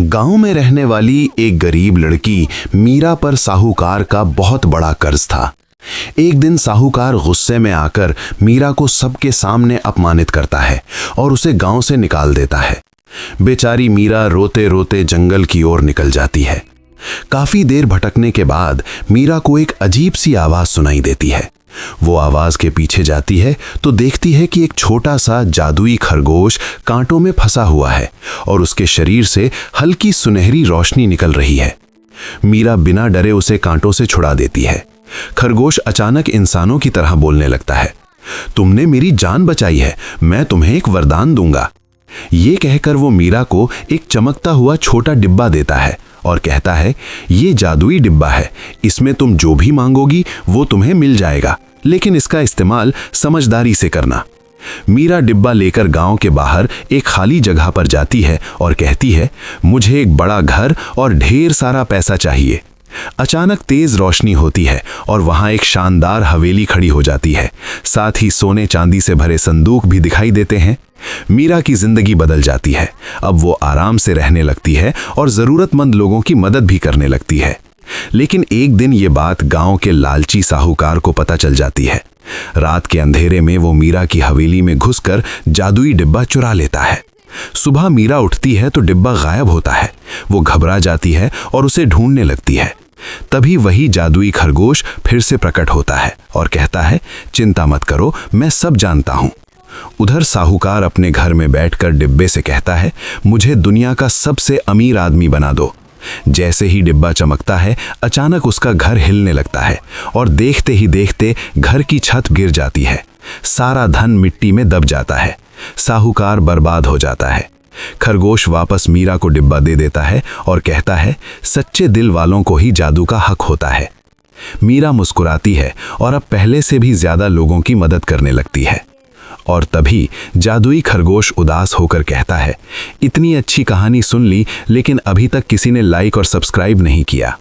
गांव में रहने वाली एक गरीब लड़की मीरा पर साहूकार का बहुत बड़ा कर्ज था। एक दिन साहूकार गुस्से में आकर मीरा को सबके सामने अपमानित करता है और उसे गांव से निकाल देता है। बेचारी मीरा रोते रोते जंगल की ओर निकल जाती है। काफी देर भटकने के बाद मीरा को एक अजीब सी आवाज सुनाई देती है। वो आवाज के पीछे जाती है तो देखती है कि एक छोटा सा जादुई खरगोश कांटों में फंसा हुआ है और उसके शरीर से हल्की सुनहरी रोशनी निकल रही है। मीरा बिना डरे उसे कांटों से छुड़ा देती है। खरगोश अचानक इंसानों की तरह बोलने लगता है, तुमने मेरी जान बचाई है, मैं तुम्हें एक वरदान दूंगा। ये कहकर वो मीरा को एक चमकता हुआ छोटा डिब्बा देता है और कहता है, ये जादुई डिब्बा है, इसमें तुम जो भी मांगोगी वो तुम्हें मिल जाएगा, लेकिन इसका इस्तेमाल समझदारी से करना। मीरा डिब्बा लेकर गांव के बाहर एक खाली जगह पर जाती है और कहती है, मुझे एक बड़ा घर और ढेर सारा पैसा चाहिए। अचानक तेज रोशनी होती है और वहां एक शानदार हवेली खड़ी हो जाती है। साथ ही सोने चांदी से भरे संदूक भी दिखाई देते हैं। मीरा की जिंदगी बदल जाती है। अब वो आराम से रहने लगती है और जरूरतमंद लोगों की मदद भी करने लगती है। लेकिन एक दिन ये बात गांव के लालची साहूकार को पता चल जाती है। रात के अंधेरे में वो मीरा की हवेली में घुसकर जादुई डिब्बा चुरा लेता है। सुबह मीरा उठती है तो डिब्बा गायब होता है। वो घबरा जाती है और उसे ढूंढने लगती है। तभी वही जादुई खरगोश फिर से प्रकट होता है और कहता है, चिंता मत करो, मैं सब जानता हूं। उधर साहूकार अपने घर में बैठकर डिब्बे से कहता है, मुझे दुनिया का सबसे अमीर आदमी बना दो। जैसे ही डिब्बा चमकता है, अचानक उसका घर हिलने लगता है और देखते ही देखते घर की छत गिर जाती है। सारा धन मिट्टी में दब जाता है। साहूकार बर्बाद हो जाता है। खरगोश वापस मीरा को डिब्बा दे देता है और कहता है, सच्चे दिल वालों को ही जादू का हक होता है। मीरा मुस्कुराती है और अब पहले से भी ज्यादा लोगों की मदद करने लगती है। और तभी जादुई खरगोश उदास होकर कहता है, इतनी अच्छी कहानी सुन ली, लेकिन अभी तक किसी ने लाइक और सब्सक्राइब नहीं किया।